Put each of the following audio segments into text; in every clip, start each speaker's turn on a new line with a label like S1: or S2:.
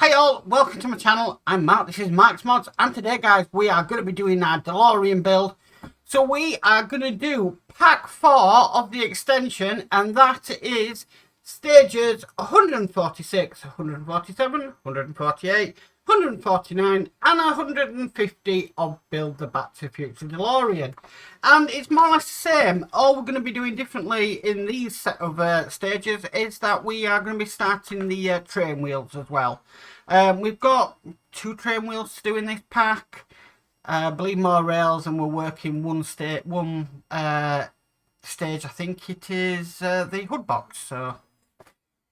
S1: Hi all, welcome to my channel. I'm Mark, this is Mark's Mods, and today guys we are going to be doing our Delorean build. So we are going to do pack 4 of the extension, and that is stages 146, 147, 148, 149 and 150 of Build the Back to the Future DeLorean. And it's more or less the same. All we're going to be doing differently in these set of stages is that we are going to be starting the train wheels as well. We've got 2 train wheels to do in this pack. I believe more rails, and we're working one stage, I think it is the hood box. So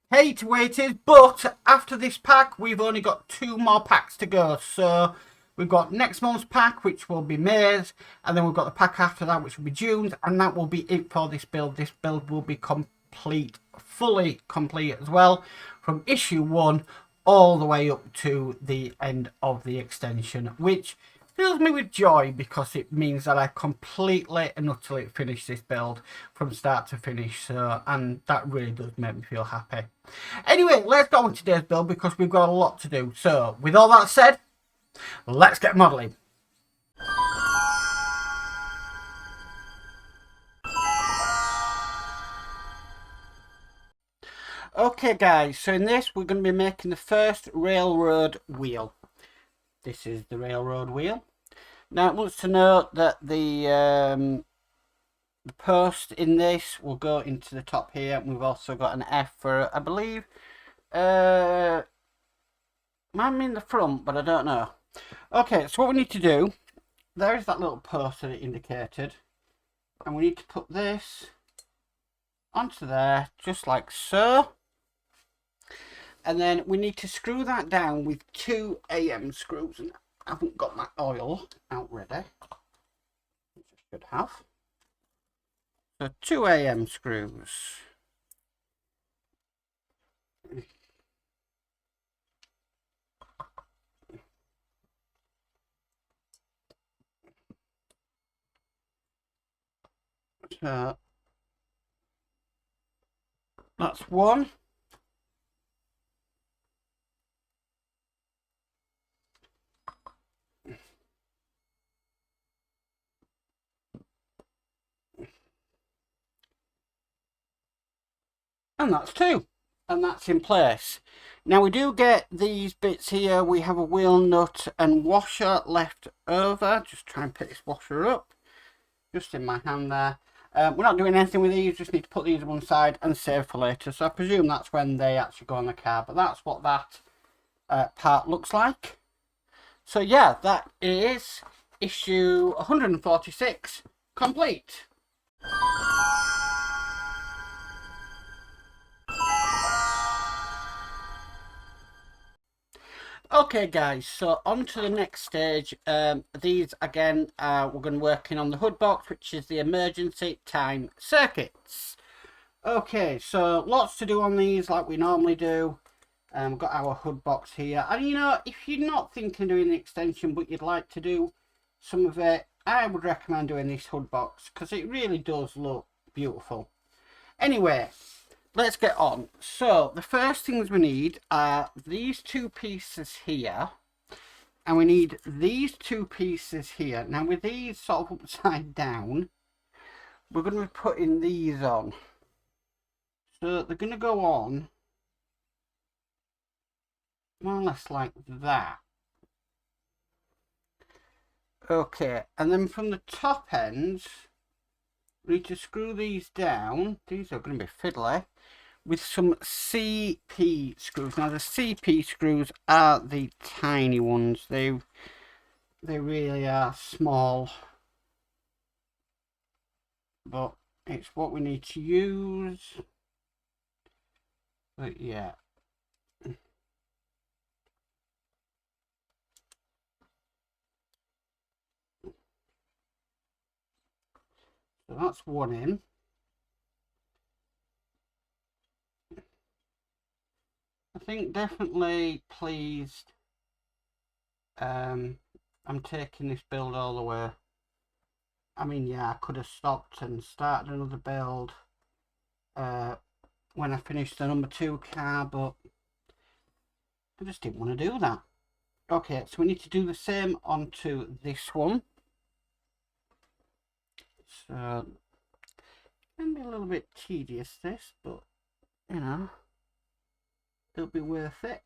S1: hate to wait it, but after this pack we've only got 2 more packs to go. So we've got next month's pack, which will be May's, and then we've got the pack after that, which will be June's, and that will be it for this build. This build will be complete, fully complete as well, from issue 1 all the way up to the end of the extension, which fills me with joy because it means that I completely and utterly finished this build from start to finish. So, and that really does make me feel happy. Anyway, let's go on with today's build because we've got a lot to do. So with all that said, let's get modelling. Okay guys, so in this we're going to be making the first railroad wheel. This is the railroad wheel. Now it wants to note that the post in this will go into the top here. We've also got an F for, I believe, might be in the front, but I don't know. Okay, so what we need to do, there's that little post that it indicated, and we need to put this onto there, just like so. And then we need to screw that down with 2 AM screws. And I haven't got my oil out ready, which I should have. So 2 AM screws. So that's 1. And that's 2, and that's in place. Now we do get these bits here. We have a wheel nut and washer left over. Just try and pick this washer up, just in my hand there. We're not doing anything with these, just need to put these on one side and save for later. So I presume that's when they actually go on the car, but that's what that part looks like. So yeah, that is issue 146 complete. Okay guys, so on to the next stage. These again, we're going to be working on the hood box, which is the emergency time circuits. Okay, so lots to do on these like we normally do. We've got our hood box here, and you know, if you're not thinking of doing the extension but you'd like to do some of it, I would recommend doing this hood box because it really does look beautiful. Anyway, let's get on. So the first things we need are these 2 pieces here, and we need these 2 pieces here. Now with these sort of upside down, we're going to be putting these on. So they're going to go on more or less like that. Okay, and then from the top ends, we need to screw these down. These are going to be fiddly, with some CP screws. Now the CP screws are the tiny ones. They really are small, but it's what we need to use. But yeah. So that's 1 in. I think definitely pleased I'm taking this build all the way. I mean, yeah, I could have stopped and started another build when I finished the number 2 car, but I just didn't want to do that. Okay, so we need to do the same onto this one. So, it can be a little bit tedious this, but, you know, it'll be worth it.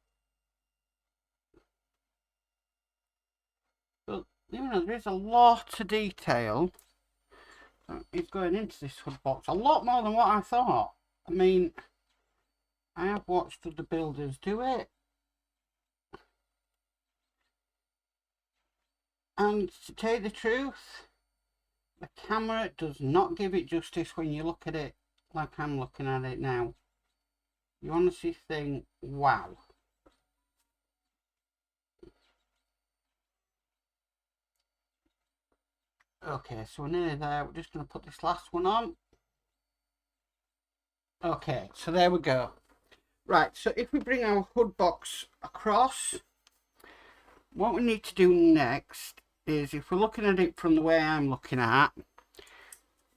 S1: But, you know, there is a lot of detail that is going into this hood box. A lot more than what I thought. I mean, I have watched other builders do it. And to tell you the truth, the camera does not give it justice when you look at it like I'm looking at it now. You honestly think, wow. Okay, so we're nearly there. We're just going to put this last one on. Okay, so there we go. Right, so if we bring our hood box across, what we need to do next is, if we're looking at it from the way I'm looking at,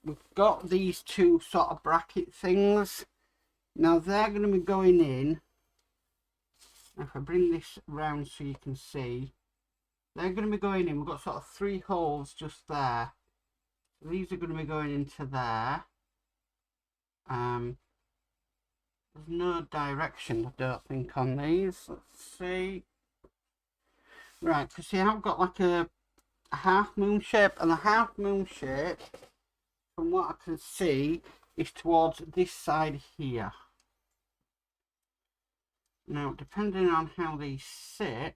S1: we've got these two sort of bracket things. Now they're going to be going in. If I bring this round so you can see, they're going to be going in. We've got sort of 3 holes just there. So these are going to be going into there. There's no direction, I don't think, on these. Let's see. Right, because see, I've got like a half moon shape, and the half moon shape, from what I can see, is towards this side here. Now, depending on how these sit,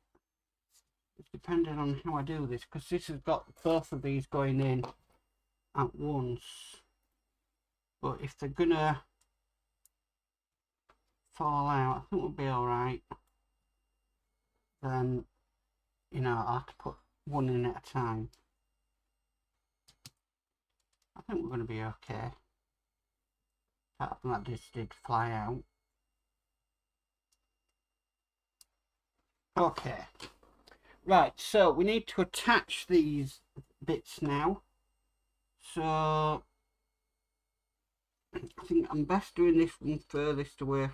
S1: it's depending on how I do this, because this has got both of these going in at once. But if they're gonna fall out, I think we'll be alright. Then, you know, I'll have to put one in at a time. I think we're going to be okay. Apart from that this did fly out. Okay. Right, so we need to attach these bits now. So I think I'm best doing this one furthest away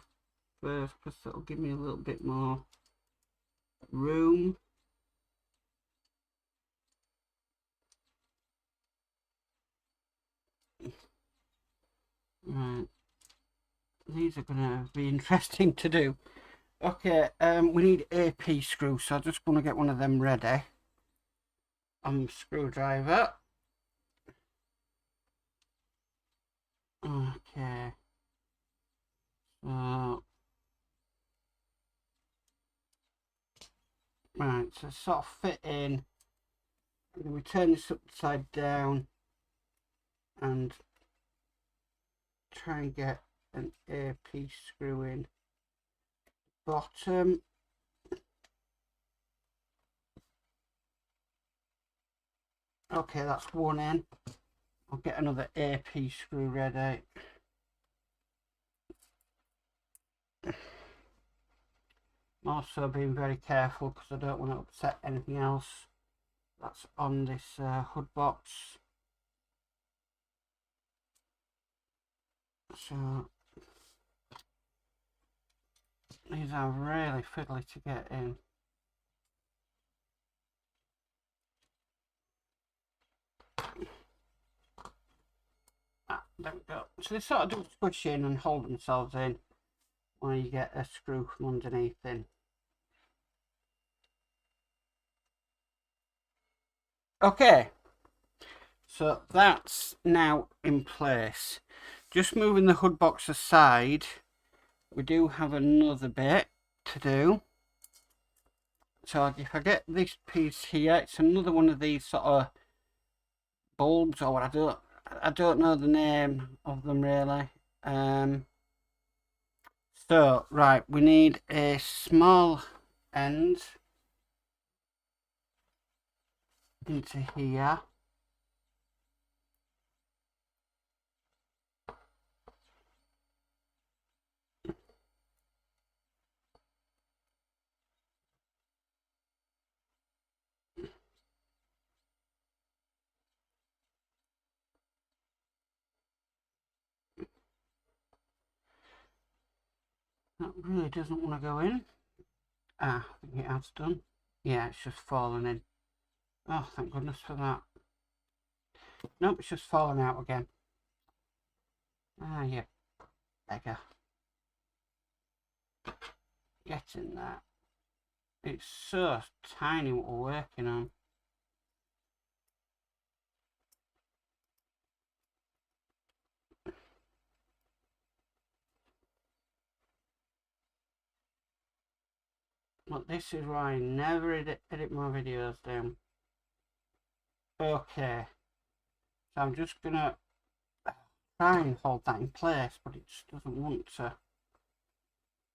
S1: first, because that'll give me a little bit more room. Right. These are going to be interesting to do. Okay, we need AP screws, so I'm just going to get one of them ready. Screwdriver. Okay. So, right, so sort of fit in. And then we turn this upside down and try and get an AP screw in. Bottom. Okay, that's one in. I'll get another AP screw ready. I'm also being very careful because I don't want to upset anything else that's on this hood box. So these are really fiddly to get in. There we go. So they sort of do squish in and hold themselves in when you get a screw from underneath in. Okay, so that's now in place. Just moving the hood box aside, we do have another bit to do. So if I get this piece here, it's another one of these sort of bulbs, or what, I don't know the name of them really. So right, we need a small end into here. That really doesn't want to go in. Ah, I think it has done. Yeah, it's just fallen in. Oh, thank goodness for that. Nope, it's just fallen out again. Ah, you beggar. Get in there. It's so tiny what we're working on. But this is why I never edit my videos down. Okay. So I'm just gonna try and hold that in place, but it just doesn't want to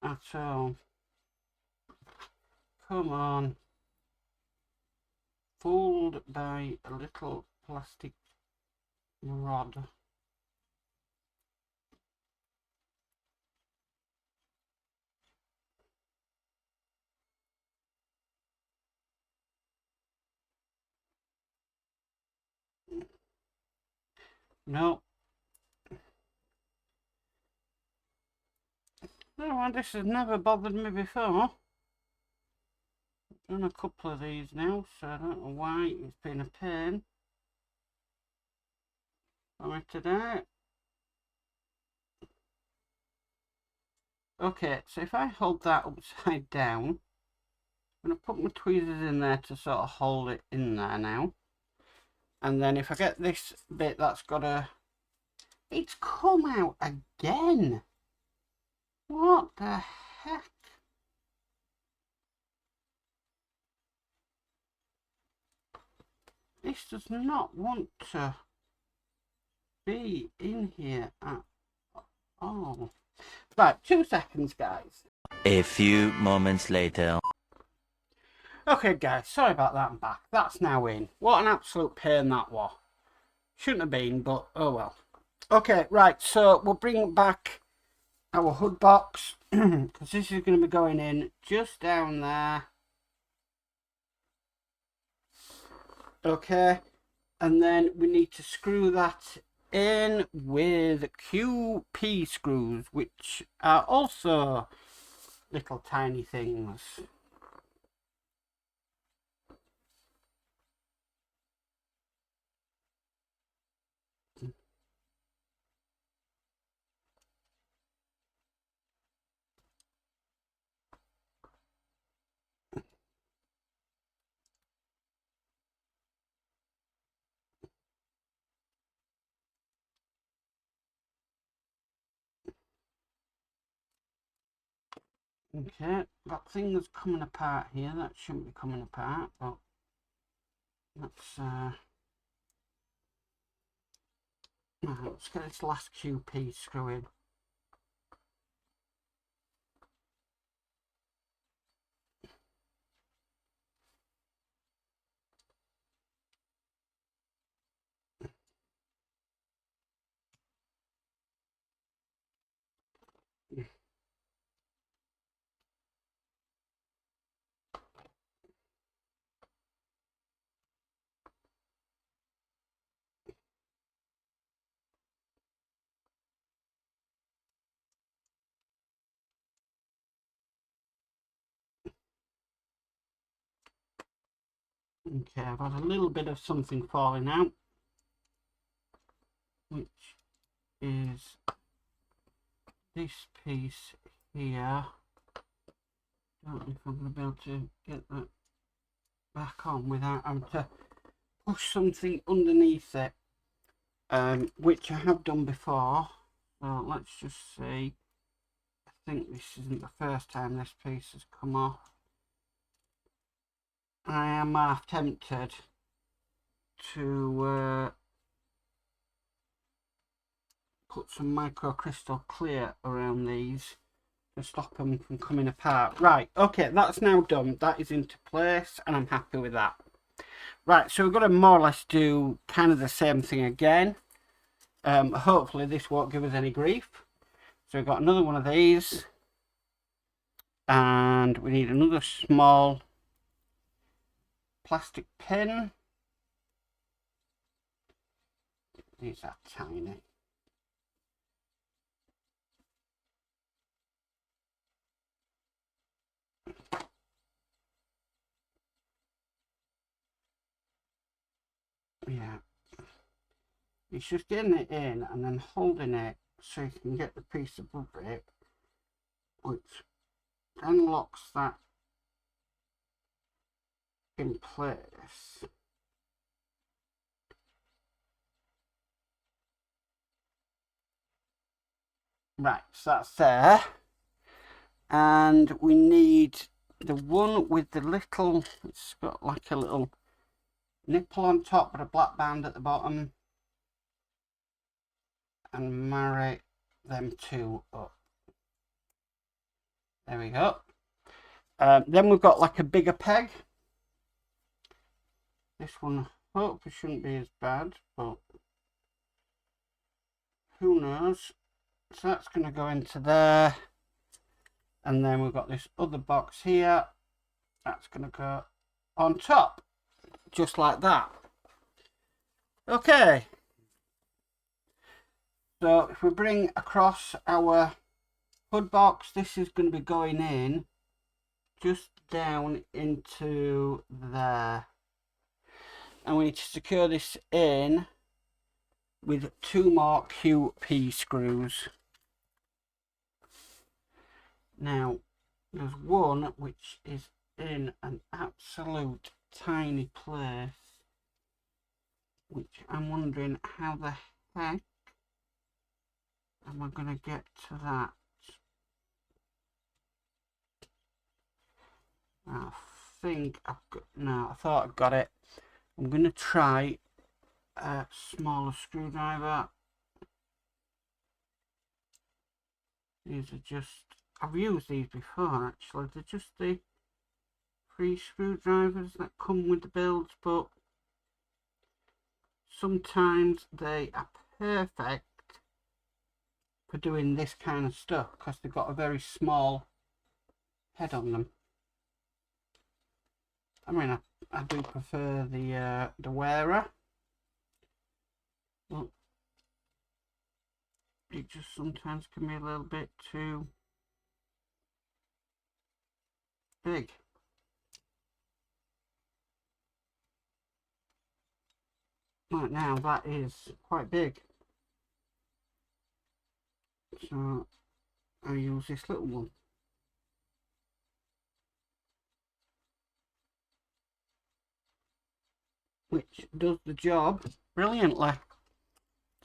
S1: at all. Come on. Fooled by a little plastic rod. No. No, this has never bothered me before. I've done a couple of these now, so I don't know why it's been a pain for me today. Okay, so if I hold that upside down, I'm going to put my tweezers in there to sort of hold it in there now. And then if I get this bit that's got a... It's come out again! What the heck? This does not want to be in here at all. Right, 2 seconds, guys.
S2: A few moments later.
S1: Okay, guys, sorry about that, I'm back. That's now in. What an absolute pain that was. Shouldn't have been, but oh well. Okay, right, so we'll bring back our hood box, because this is going to be going in just down there. Okay, and then we need to screw that in with QP screws, which are also little tiny things. Okay, that thing that's coming apart here, that shouldn't be coming apart, but let's get this last QP screw in. Okay, I've had a little bit of something falling out, which is this piece here. Don't know if I'm going to be able to get that back on without having to push something underneath it, which I have done before. So let's just see. I think this isn't the first time this piece has come off. I am half tempted to put some microcrystal clear around these to stop them from coming apart. Right, okay, that's now done. That is into place and I'm happy with that. Right, so we've got to more or less do kind of the same thing again. Hopefully this won't give us any grief. So we've got another one of these. And we need another small plastic pin. These are tiny. Yeah. It's just getting it in and then holding it so you can get the piece above it, which then locks that in place. Right, so that's there. And we need the one with the little, it's got like a little nipple on top but a black band at the bottom. And marry them two up. There we go. Then we've got like a bigger peg. This one hopefully shouldn't be as bad, but who knows. So that's going to go into there. And then we've got this other box here. That's going to go on top. Just like that. Okay. So if we bring across our hood box, this is going to be going in just down into there. And we need to secure this in with 2 more QP screws. Now, there's one which is in an absolute tiny place, which I'm wondering how the heck am I going to get to that? I think I've got, no, I thought I got it. I'm going to try a smaller screwdriver. These are just, I've used these before actually, they're just the free screwdrivers that come with the builds, but sometimes they are perfect for doing this kind of stuff because they've got a very small head on them. I mean, I do prefer the wearer, but it just sometimes can be a little bit too big. Right now, that is quite big, so I use this little one. Which does the job brilliantly.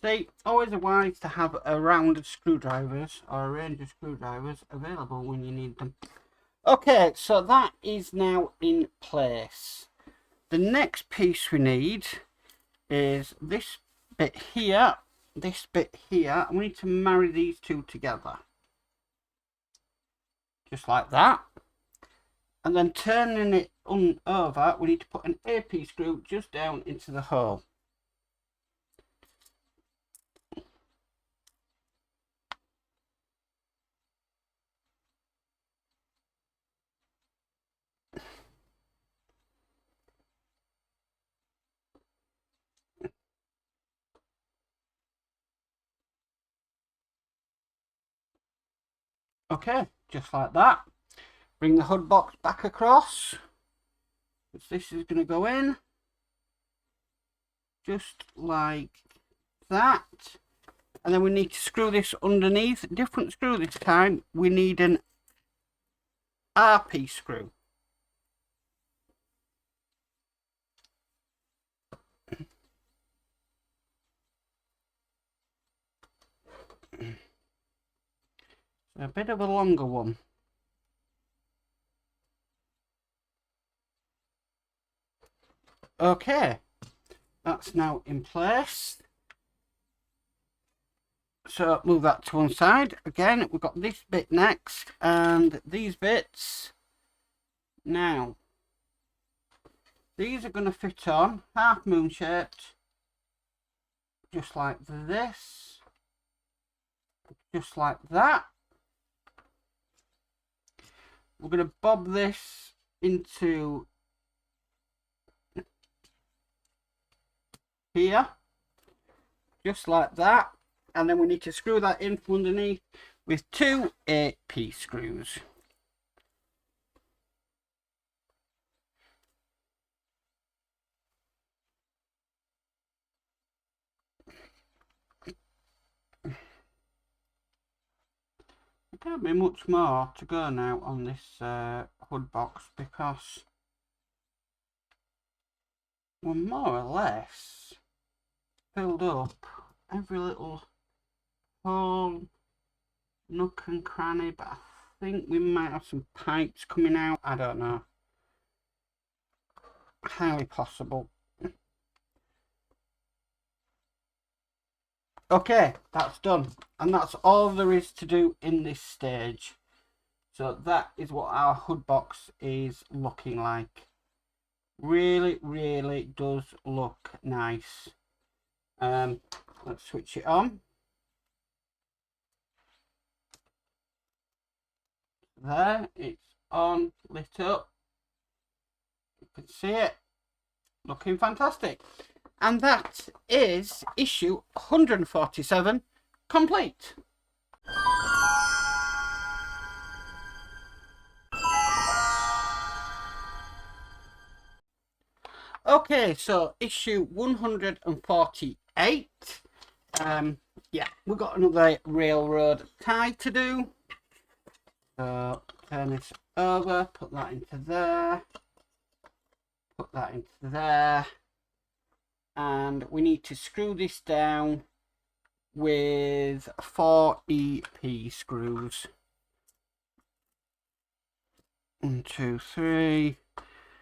S1: See, always wise to have a round of screwdrivers or a range of screwdrivers available when you need them. Okay, so that is now in place. The next piece we need is this bit here, this bit here, and we need to marry these two together. Just like that. And then turning it over, we need to put an AP screw just down into the hole. Okay, just like that. Bring the hood box back across. This is going to go in. Just like that. And then we need to screw this underneath. Different screw this time. We need an RP screw. A bit of a longer one. Okay, that's now in place. So move that to one side. Again, we've got this bit next and these bits. Now, these are going to fit on half moon shaped, just like this, just like that. We're going to bob this into here, just like that, and then we need to screw that in from underneath with 2 AP screws. can't be much more to go now on this hood box because we're more or less filled up every little hole, nook and cranny, but I think we might have some pipes coming out. I don't know. Highly possible. Okay, that's done. And that's all there is to do in this stage. So that is what our hood box is looking like. Really, really does look nice. Let's switch it on. There, it's on, lit up. You can see it. Looking fantastic. And that is issue 147 complete. Okay, so issue 148. Yeah, we've got another railroad tie to do. So turn this over, put that into there, put that into there, and we need to screw this down with 4 EP screws. 1, 2, 3.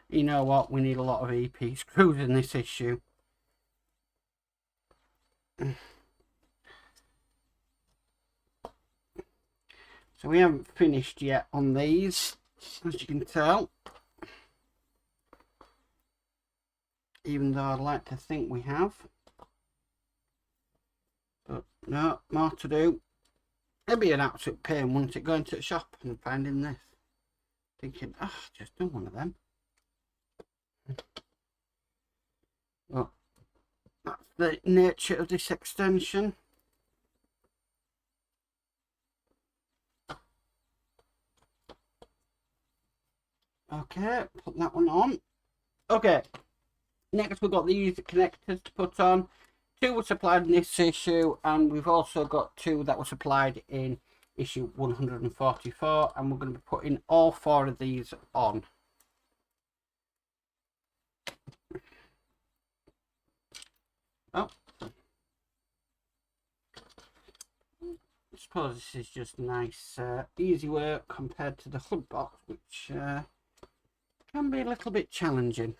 S1: You know what? We need a lot of EP screws in this issue. So we haven't finished yet on these, as you can tell. Even though I'd like to think we have. But no, more to do. It'd be an absolute pain, wouldn't it, going to the shop and finding this. Thinking, oh, just done one of them. Well, that's the nature of this extension. Okay, put that one on. Okay, next we've got these connectors to put on. 2 were supplied in this issue, and we've also got 2 that were supplied in issue 144, and we're going to be putting all 4 of these on. Oh, I suppose this is just nice, easy work compared to the hood box, which can be a little bit challenging.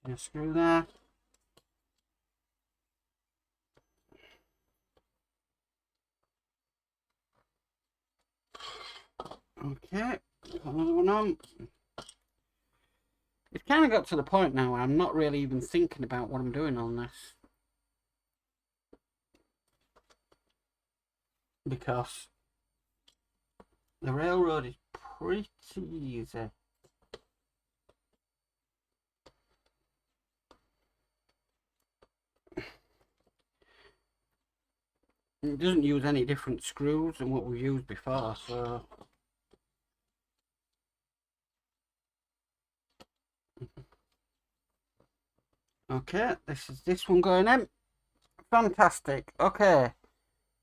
S1: A screw there. Okay, put another one on. It's kind of got to the point now where I'm not really even thinking about what I'm doing on this. Because the railroad is pretty easy. It doesn't use any different screws than what we've used before, so okay, this one going in. Fantastic. Okay,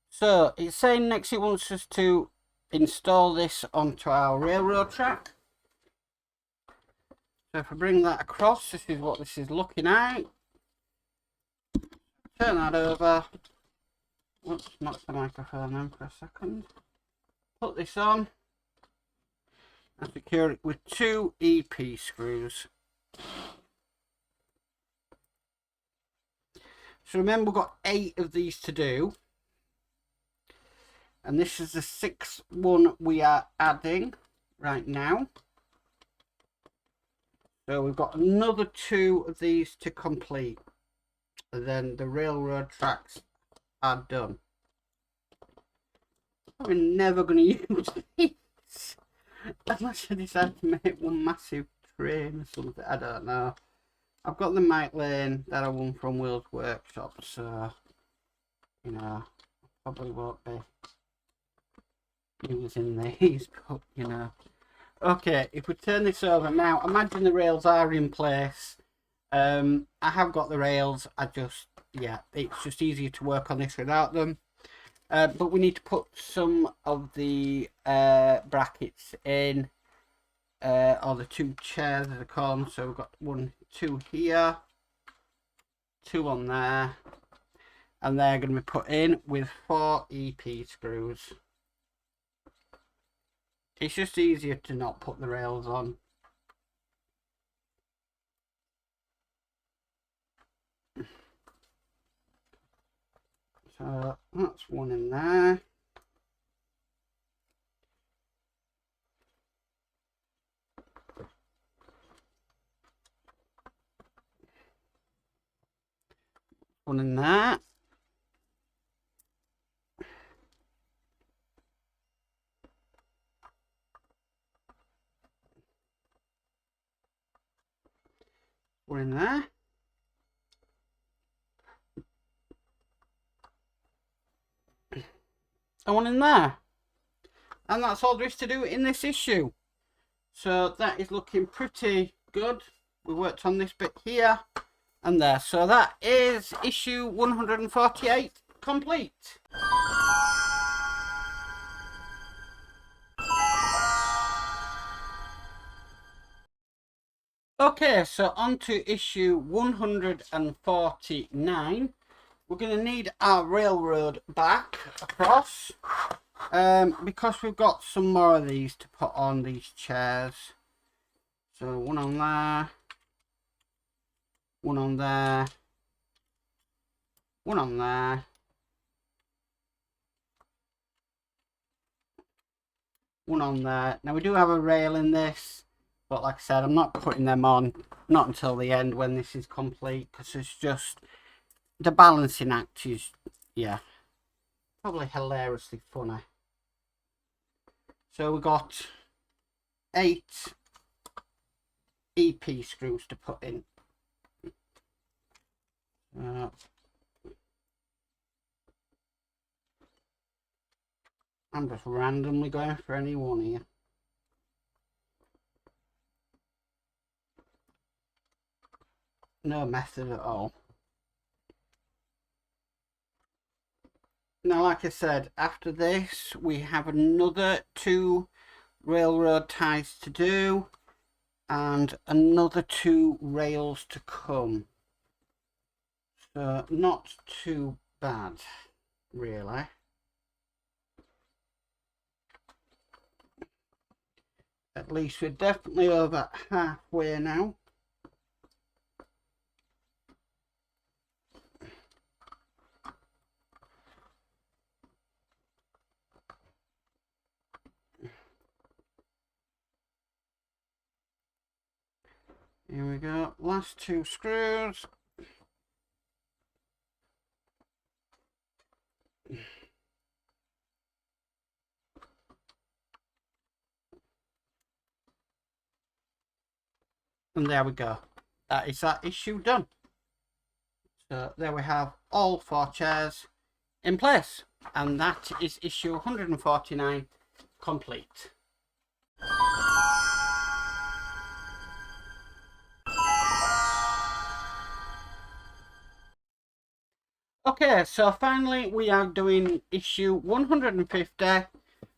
S1: so it's saying next it wants us to install this onto our railroad track. So if I bring that across, this is what this is looking at. Turn that over. Oops, knock the microphone then for a second. Put this on and secure it with 2 EP screws. So remember, we've got 8 of these to do, and this is the 6th one we are adding right now. So we've got another 2 of these to complete, and then the railroad tracks are done. I'm never going to use these unless I decide to make one massive train or something. I don't know. I've got the mic lane that I won from Will's Workshop, so you know, I probably won't be using these, but you know. Okay, if we turn this over now, imagine the rails are in place I have got the rails. Yeah, it's just easier to work on this without them. But we need to put some of the brackets in, or the two chairs as I call them. So we've got 1, 2 here, 2 on there, and they're going to be put in with 4 EP screws. It's just easier to not put the rails on. So that's 1 in there. One in there. One in there. And 1 in there. And that's all there is to do in this issue. So that is looking pretty good. We worked on this bit here and there. So that is issue 148 complete. Okay, so on to issue 149. We're going to need our railroad back across, because we've got some more of these to put on these chairs. So 1 on there, 1 on there, 1 on there, 1 on there. Now we do have a rail in this, but like I said, I'm not putting them on, not until the end when this is complete, because it's just, the balancing act is, yeah, probably hilariously funny. So we got 8 EP screws to put in. I'm just randomly going for any one here. No method at all. Now, like I said, after this, we have another 2 railroad ties to do and another 2 rails to come. So, not too bad, really. At least we're definitely over halfway now. Here we go, last 2 screws. And there we go. That is that issue done. So there we have all 4 chairs in place. And that is issue 149 complete. Okay, so finally we are doing issue 150.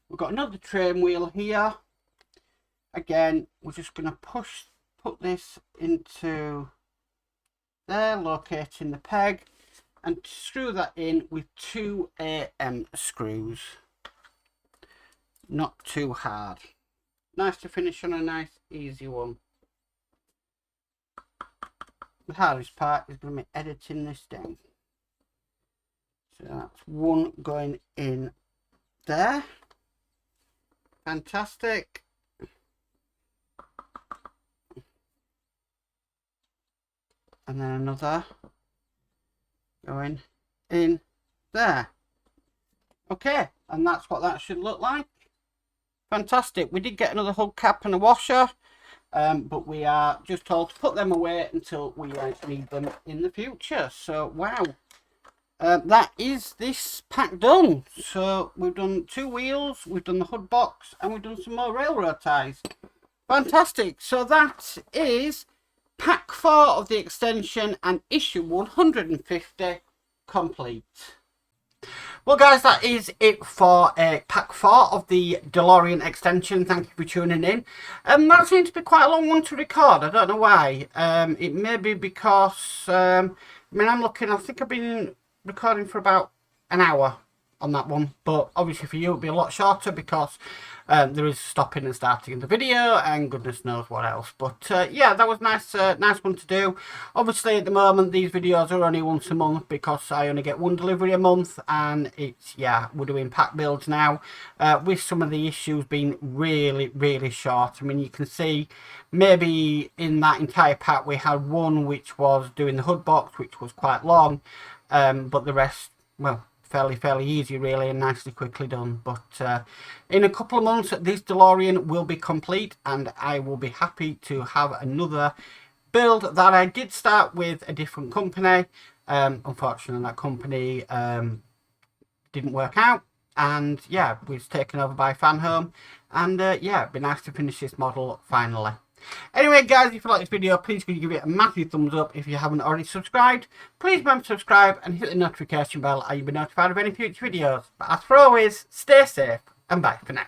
S1: We've got another train wheel here. Again, we're just going to put this into there, locating the peg, and screw that in with 2 AM screws. Not too hard. Nice to finish on a nice easy one. The hardest part is going to be editing this down. So that's 1 going in there. Fantastic. And then another going in there. Okay, and that's what that should look like. Fantastic. We did get another hubcap and a washer, but we are just told to put them away until we need them in the future. So, wow. That is this pack done. So we've done 2 wheels, we've done the hood box, and we've done some more railroad ties. Fantastic. So that is Pack 4 of the extension and issue 150 complete. Well guys, that is it for pack 4 of the Delorean extension. Thank you for tuning in. That seems to be quite a long one to record. I don't know why. It may be because, I think I've been recording for about an hour on that one. But obviously for you it'll be a lot shorter because there is stopping and starting in the video and goodness knows what else. But yeah, that was nice one to do. Obviously at the moment these videos are only once a month because I only get one delivery a month, and it's, yeah, we're doing pack builds now with some of the issues being really short. I mean, you can see maybe in that entire pack we had one which was doing the hood box, which was quite long, but the rest, well, fairly easy really, and nicely quickly done. But in a couple of months this DeLorean will be complete and I will be happy to have another build that I did start with a different company. Unfortunately that company didn't work out, and yeah, was taken over by Fan Home, and yeah, it'd be nice to finish this model finally. Anyway guys, if you like this video, please could you give it a massive thumbs up. If you haven't already subscribed, please remember to subscribe and hit the notification bell and you'll be notified of any future videos. But as for always, stay safe and bye for now.